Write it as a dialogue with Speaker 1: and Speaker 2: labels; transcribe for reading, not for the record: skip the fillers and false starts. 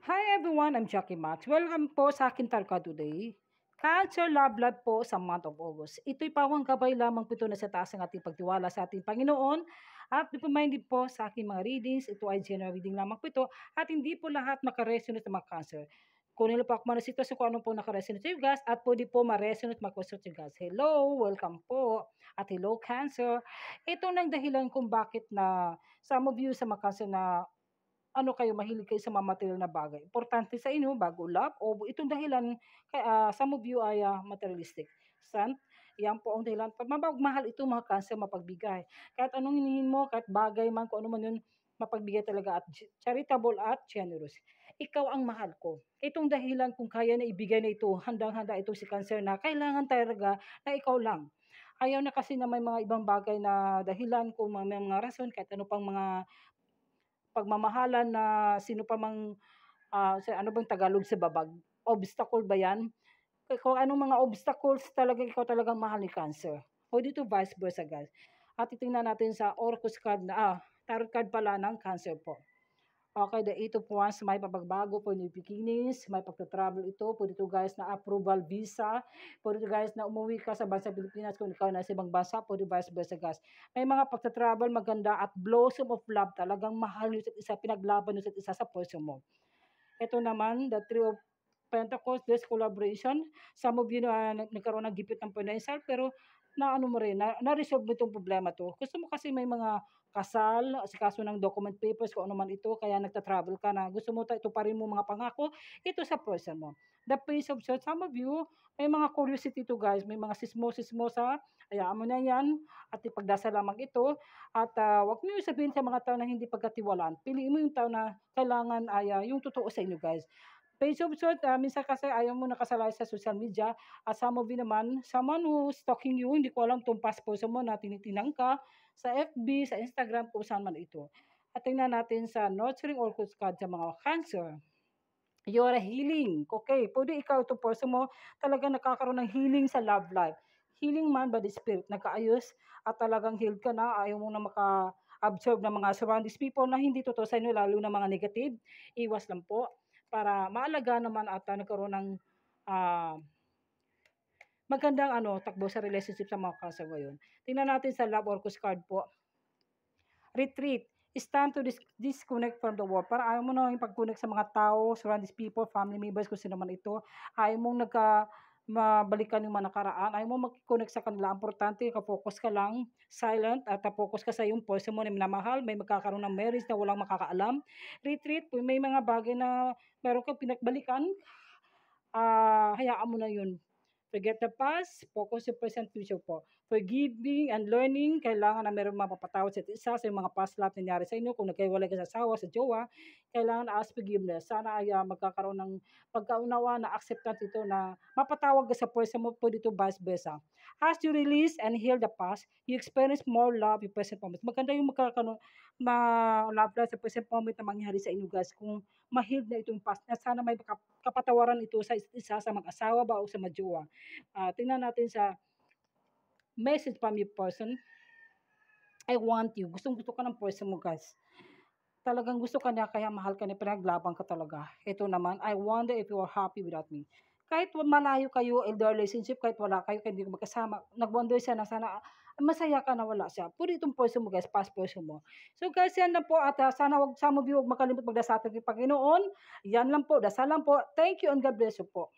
Speaker 1: Hi everyone, I'm Jackie Max. Welcome po sa akin Tarka today. Culture Love Life po sa month of August. Ito'y pawang gabay lamang po ito na sa taas ng ating pagtiwala sa ating Panginoon. At reminded po sa aking mga readings, ito ay general reading lamang po ito at hindi po lahat makaresonate sa mga cancer. Kung nila po ako man sitwasyon kung ano po nakaresonate sa guys at pwede po ma-resonate mag-resonate sa guys. Hello, welcome po. At hello Cancer. Ito nang dahilan kung bakit na some of you sa mga Cancer na ano kayo, mahilig kayo sa mga material na bagay. Importante sa inyo, bago love, o itong dahilan, some of you ay materialistic. San? Yan po ang dahilan. Pag mapagmahal ito mga Cancer, mapagbigay. Kahit anong hinihin mo, kahit bagay man, kung ano man yun, mapagbigay talaga at charitable at generous. Ikaw ang mahal ko. Itong dahilan kung kaya na ibigay na ito, handang-handa ito si Cancer na kailangan talaga na ikaw lang. Ayaw na kasi na may mga ibang bagay na dahilan kung may mga rason, kahit ano pang mga pagmamahalan na sino pa mang, ano bang Tagalog sa babag? Obstacle ba yan? Kung anong mga obstacles talaga ikaw talagang mahal ni Cancer. O dito vice versa guys. At titingnan natin sa Orcus card na, tarot card pala ng Cancer po. Okay, the Eight of Wands, may pagbabago po, new beginnings, may pagta-travel ito. Pwede ito guys na approval visa. Pwede ito guys na umuwi ka sa bansa Pilipinas kung ikaw na sa ibang bansa. Pwede vice versa guys. May mga pagta-travel maganda at blossom of love. Talagang mahal nyo sa isa, pinaglaban nyo sa isa sa person mo. Ito naman, the Three of Pentacles, there's collaboration. Some of you na nagkaroon ng gipit ng financial, pero na ano mo rin, na-resolve mo itong problema to. Gusto mo kasi may mga kasal, sa kaso ng document papers, kung ano man ito, kaya nagta-travel ka na, gusto mo ito pa rin mo mga pangako, ito sa person mo. The Prince of Swords, some of you, may mga curiosity to guys, may mga sismo-sismosa, hayaan mo na yan, at ipagdasal lamang ito, at wag niyo sabihin sa mga tao na hindi pagkatiwalaan, piliin mo yung tao na kailangan ay yung totoo sa inyo guys. Page of Swords, minsan kasi ayaw mo nakasalay sa social media, at some of you naman, someone who stalking you, hindi ko alam itong past person mo na tinitinang ka, sa FB, sa Instagram, kung saan man ito. At tingnan natin sa Nurturing Orcus card sa mga Cancer. You are a healing. Okay, pwede ikaw itong person mo talagang nakakaroon ng healing sa love life. Healing man by the spirit, nagkaayos at talagang healed ka na, ayaw mo na maka-absorb ng mga surroundings people na hindi totoo sa inyo, lalo na mga negative. Iwas lang po para maalaga naman at nagkaroon ng ah, magandang takbo sa relationship sa mga Cancer ngayon. Tingnan natin sa Love Orcus card po. Retreat. It's time to disconnect from the world. Para ayaw mo na yung pag-connect sa mga tao, surroundings people, family members, kung sino man ito. Ayaw mong mabalikan yung mga nakaraan. Ayaw mo mag-connect sa kanila. Importante, focus ka lang, silent, at focus ka sa yung person mo na minamahal. May magkakaroon ng marriage na walang makakaalam. Retreat, may mga bagay na meron kang pinagbalikan, hayaan mo na yun. Forget the past, focus sa present future po. Forgiving and learning, kailangan na meron mapapatawad sa isa sa mga past love na nangyari sa inyo. Kung nagkahiwalay ka sa asawa, sa jowa, kailangan na ask forgiveness. Sana ay magkakaroon ng pagkaunawa na acceptance ito na mapatawag ka sa person mo, pwede ito vice versa. As you release and heal the past, you experience more love in present moment. Maganda yung magkakaroon love life sa present moment na mangyari sa inyo guys. Kung ma-heal na itong past, na sana may kapatawaran ito sa isa sa mag-asawa ba o sa majowa. Tingnan natin sa message from your person. I want you. Gustong-gusto ka ng person mo, guys. Talagang gusto ka niya, kaya mahal ka niya, pinaglaban ka talaga. Ito naman, I wonder if you are happy without me. Kahit malayo kayo in the relationship, kahit wala kayo, kahit hindi ko magkasama, nag-wonder siya na sana masaya ka na wala siya. Puro itong person mo, guys, past person mo. So, guys, yan lang po. At sana wag sa mo makalimutan magdasal ng Panginoon. Yan lang po. Dasal lang po. Thank you and God bless you po.